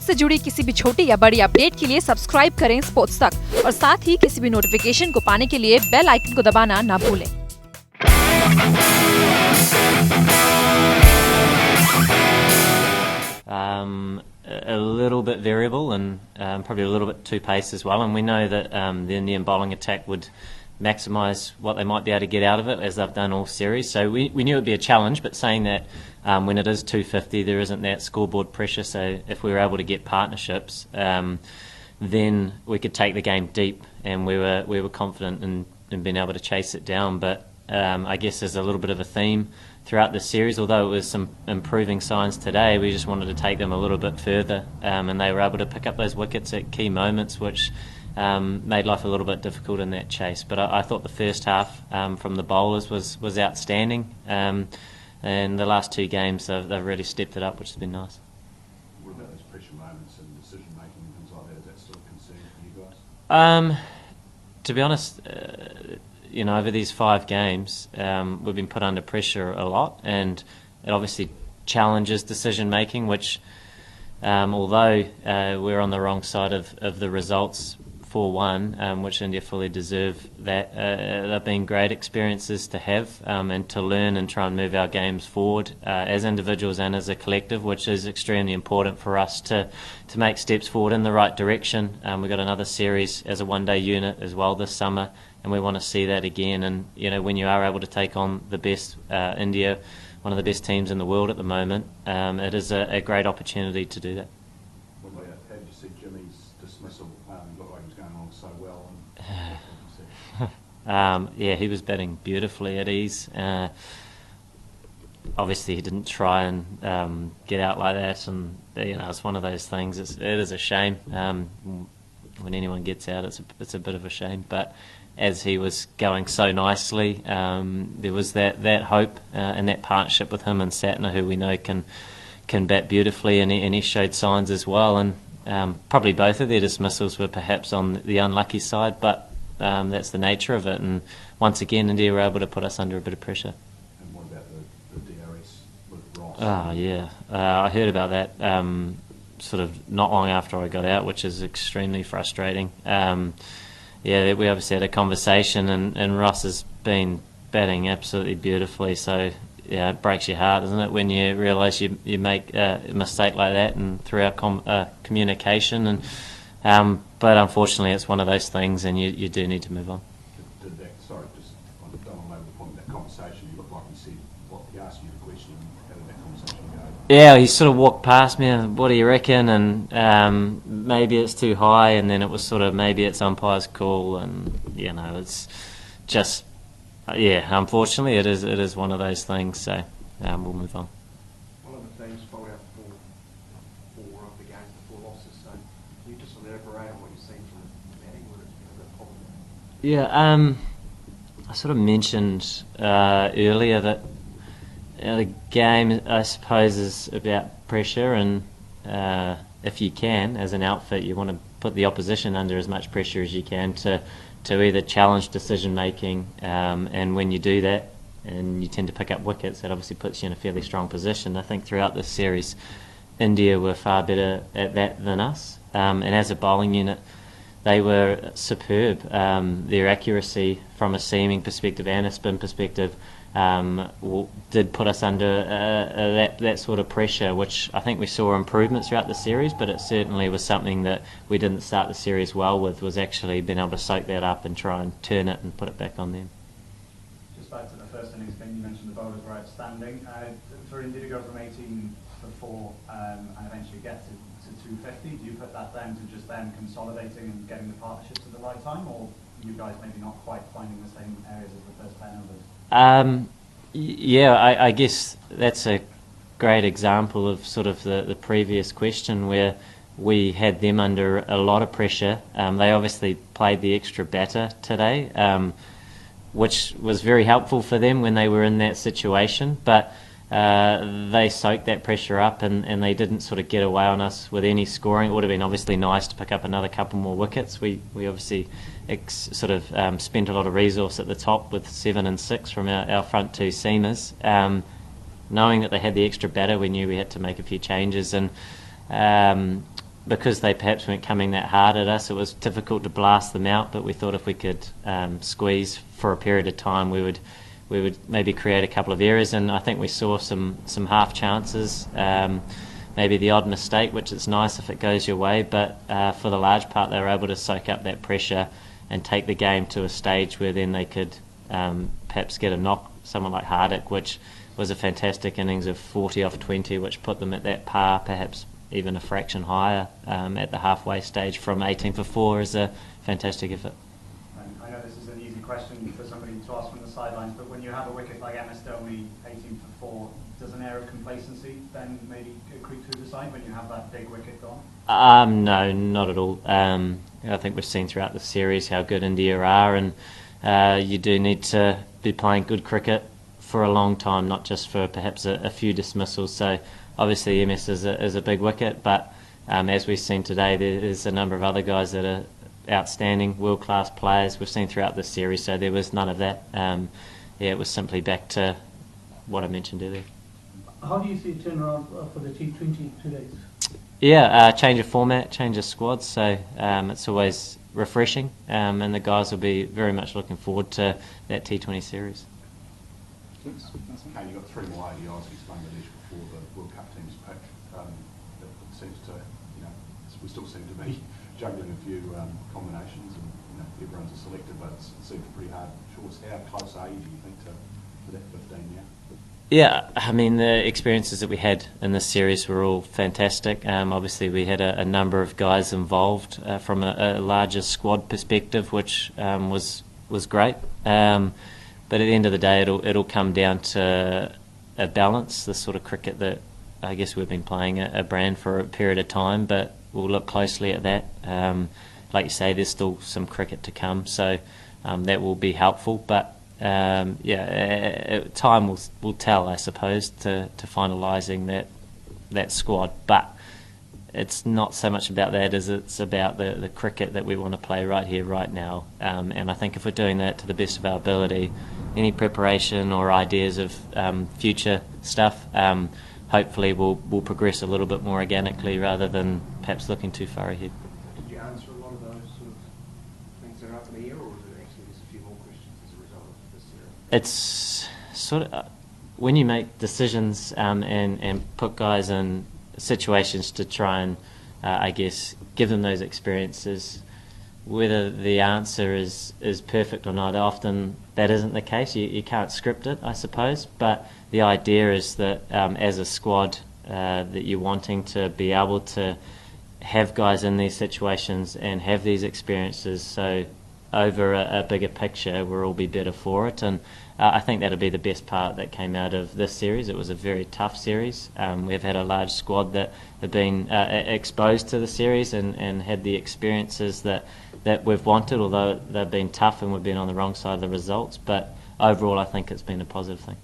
से जुड़ी किसी भी छोटी या बड़ी अपडेट के लिए सब्सक्राइब करें स्पोर्ट्स तक और साथ ही किसी भी नोटिफिकेशन को पाने के लिए बेल आइकन को दबाना ना भूलें। A little bit variable and probably a little bit too pace as well, and we know that the Indian bowling attack would maximise what they might be able to get out of it, as they've done all series. So we knew it would be a challenge, but saying that when it is 250 there isn't that scoreboard pressure, so if we were able to get partnerships then we could take the game deep, and we were confident in being able to chase it down. But I guess there's a little bit of a theme throughout the series, although it was some improving signs today. We just wanted to take them a little bit further, and they were able to pick up those wickets at key moments, which made life a little bit difficult in that chase. But I thought the first half from the bowlers was outstanding, and the last two games they've really stepped it up, which has been nice. What about those pressure moments and decision making and things like that? Is that still a concern for you guys? To be honest, over these 5 games, we've been put under pressure a lot, and it obviously challenges decision making, which, although we're on the wrong side of the results 4-1, which India fully deserve, that they've been great experiences to have and to learn and try and move our games forward as individuals and as a collective, which is extremely important for us to make steps forward in the right direction. We've got another series as a one-day unit as well this summer, and we want to see that again. And when you are able to take on the best India, one of the best teams in the world at the moment, it is a great opportunity to do that. How did you see Jimmy's dismissal? Looked like he was going on so well. Yeah, he was batting beautifully at ease. Obviously, he didn't try and get out like that, and it's one of those things. It is a shame when anyone gets out. It's a bit of a shame, but as he was going so nicely, there was that hope and that partnership with him and Satner, who we know can bat beautifully, and he showed signs as well. And probably both of their dismissals were perhaps on the unlucky side, but that's the nature of it. And once again, India were able to put us under a bit of pressure. And what about the DRS with Ross? Oh yeah, I heard about that sort of not long after I got out, which is extremely frustrating. Yeah, we obviously had a conversation, and Ross has been batting absolutely beautifully. So yeah, it breaks your heart, doesn't it, when you realise you make a mistake like that and through our communication. And but unfortunately, it's one of those things, and you do need to move on. Did that? Sorry, just I don't want to labour the point of that conversation. You looked like he said he asked you the question. How did that conversation go? Yeah, he sort of walked past me. What do you reckon? And maybe it's too high, and then it was sort of maybe it's umpire's call, and it's just unfortunately it is one of those things. So we'll move on. One of the teams bowled out four of the games before losses. So can you just elaborate on what you've seen from the batting? Would it be a problem? Yeah, I sort of mentioned earlier that the game, I suppose, is about pressure, and if you can, as an outfit, you want to put the opposition under as much pressure as you can to either challenge decision making, and when you do that and you tend to pick up wickets, that obviously puts you in a fairly strong position. I think throughout this series India were far better at that than us, and as a bowling unit they were superb. Their accuracy from a seaming perspective and a spin perspective did put us under that sort of pressure, which I think we saw improvements throughout the series, but it certainly was something that we didn't start the series well with, was actually being able to soak that up and try and turn it and put it back on them. Just back to the first innings thing, you mentioned the bowlers were outstanding. For India to go from 18 for 4 and eventually get to 250, do you put that down to just them consolidating and getting the partnerships at the right time, or you guys maybe not quite finding the same areas as the first 10 overs? Yeah, I guess that's a great example of sort of the previous question, where we had them under a lot of pressure. They obviously played the extra batter today, which was very helpful for them when they were in that situation, but they soaked that pressure up, and they didn't sort of get away on us with any scoring. It would have been obviously nice to pick up another couple more wickets. We obviously spent a lot of resource at the top with 7 and 6 from our front 2 seamers. Knowing that they had the extra batter, we knew we had to make a few changes, and because they perhaps weren't coming that hard at us, it was difficult to blast them out, but we thought if we could squeeze for a period of time, we would maybe create a couple of errors, and I think we saw some half chances, maybe the odd mistake, which is nice if it goes your way, but for the large part they were able to soak up that pressure and take the game to a stage where then they could perhaps get a knock, someone like Hardick, which was a fantastic innings of 40 off 20, which put them at that par, perhaps even a fraction higher at the halfway stage from 18 for 4 is a fantastic effort. I know this is an easy question for somebody to ask from the sidelines, but when you have a wicket like MS Dhoni, 18 for 4, does an air of complacency then maybe creep through the side when you have that big wicket gone? No, not at all. I think we've seen throughout the series how good India are, and you do need to be playing good cricket for a long time, not just for perhaps a few dismissals. So obviously MS is a big wicket, but as we've seen today, there's a number of other guys that are outstanding, world-class players we've seen throughout this series, so there was none of that. It was simply back to what I mentioned earlier. How do you see it turn around for the T20 today? Yeah, change of format, change of squads, so it's always refreshing, and the guys will be very much looking forward to that T20 series. Kane, you've got 3 more ADIs, you explained the issue before the World Cup team's pick. It seems to, we still seem to be juggling a few combinations, and everyone's a selector, but it seems pretty hard choice. How close are you, do you think, to that 15 now? Yeah, I mean, the experiences that we had in this series were all fantastic. Obviously, we had a number of guys involved from a larger squad perspective, which was great. But at the end of the day, it'll come down to a balance, the sort of cricket that I guess we've been playing a brand for a period of time, but we'll look closely at that. Like you say, there's still some cricket to come, so that will be helpful. But time will tell, I suppose, to finalising that squad. But it's not so much about that as it's about the cricket that we want to play right here, right now. And I think if we're doing that to the best of our ability, any preparation or ideas of future stuff, hopefully we'll progress a little bit more organically rather than perhaps looking too far ahead. Did you answer a lot of those sort of things that are up in the air, or is it actually just a few more questions as a result of this series? It's sort of when you make decisions and put guys in situations to try and I guess give them those experiences, whether the answer is perfect or not, often that isn't the case. You can't script it, I suppose, but the idea is that as a squad that you're wanting to be able to have guys in these situations and have these experiences, so over a bigger picture we'll all be better for it. And I think that'll be the best part that came out of this series. It was a very tough series. We've had a large squad that have been exposed to the series and had the experiences that we've wanted, although they've been tough and we've been on the wrong side of the results. But overall I think it's been a positive thing.